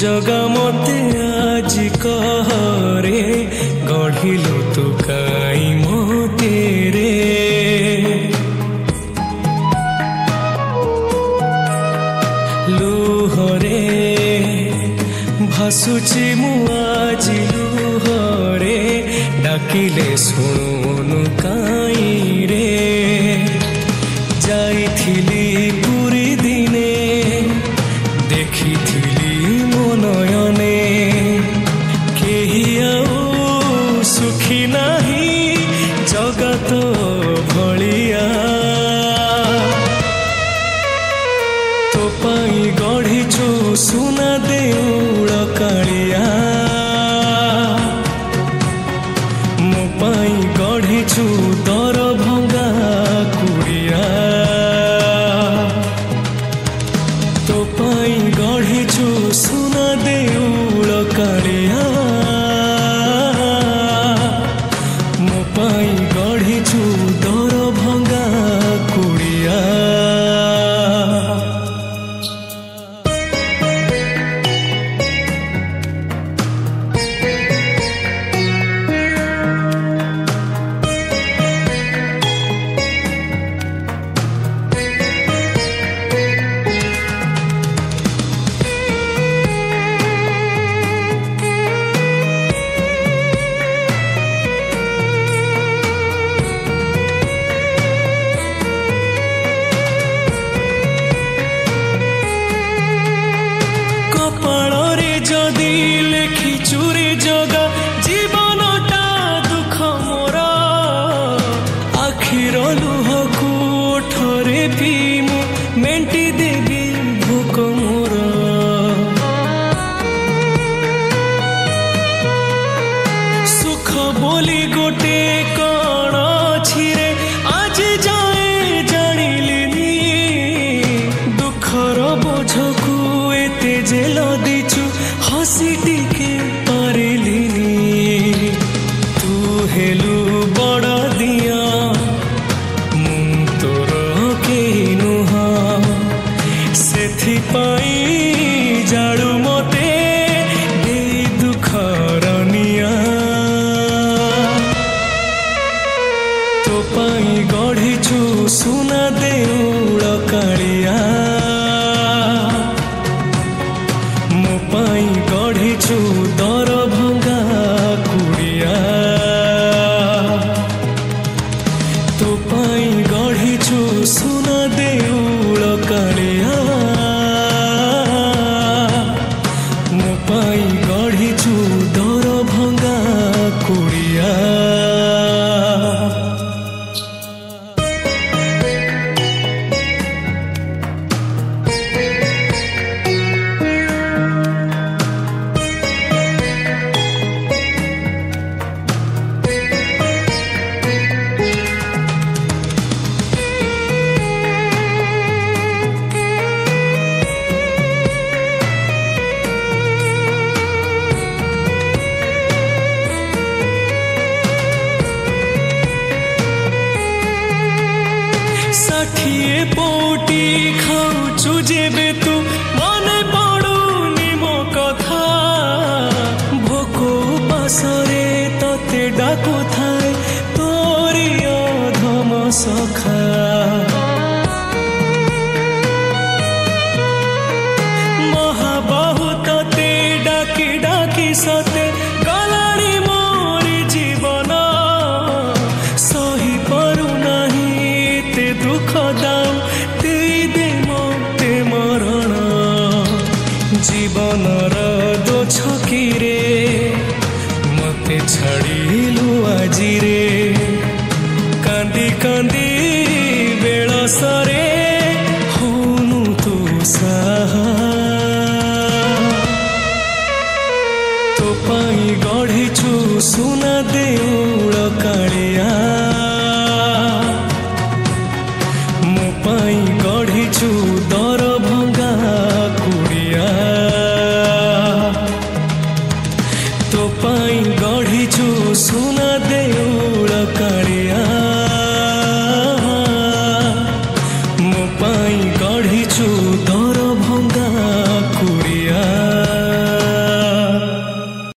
जगा मते आज कहरे गढ़िलु तू काई मोते रे लुहरे भासुची मु आज लुहरे डाकिले शुणुनु काई रे जाइथिली पुरी दिने देखिथिली मो नयने केही आउ सुखी नाही जगत भलिया तो पाई गढ़िछु सुना देउळ कालिया मो पाई गढ़िछु दर भंगा कुड़िया तो पाई गढ़िछु सुना देउळ कालिया मो पाई गढ़िछु दर भंगा कुड़िया जदि लेखिचु रे जगा जीवनटा दुख मोर आखिर लुहकु ओठरे पीमु मेंटी देबी भोक मोर सुख बोली गोटे कण अछि रे आज जाए जानिलिनी दुखर बोझकु एते जेल दिछु हसी टिके पारिलिनी तू हेलु बड़ दिया मु तोर केही नुह सेथिपाई जाळु मते देई दुखर निया तो पाई गढ़िछु सुना देउळ कालिया मो पाई गढ़िछु दर भंगा कुड़िया तो पाई गढ़िछु सुना देउळ कालिया मो पाई गढ़िछु दर भंगा कुड़िया षाठिए पोटी खाऊचु जेबे तू मन पड़ुनी मो कथा भोक उपासरे तते डाकु थाए तोरी अधम सखा महाबाहु तते डाकी डाकी सते गलानी मोरी जीवन सही पारु नाही ते दुख दाऊ ते दे मते मरण जीवनर दो छकीरे मते छाड़िलु आजी रे कांदी कांदी बेलसरे होनु तू साहा तो पाई गढ़िछु सुना देउळ कालिया मो पाई गढ़िछु दर भंगा कुड़िया तो पाई गढ़िछु सुना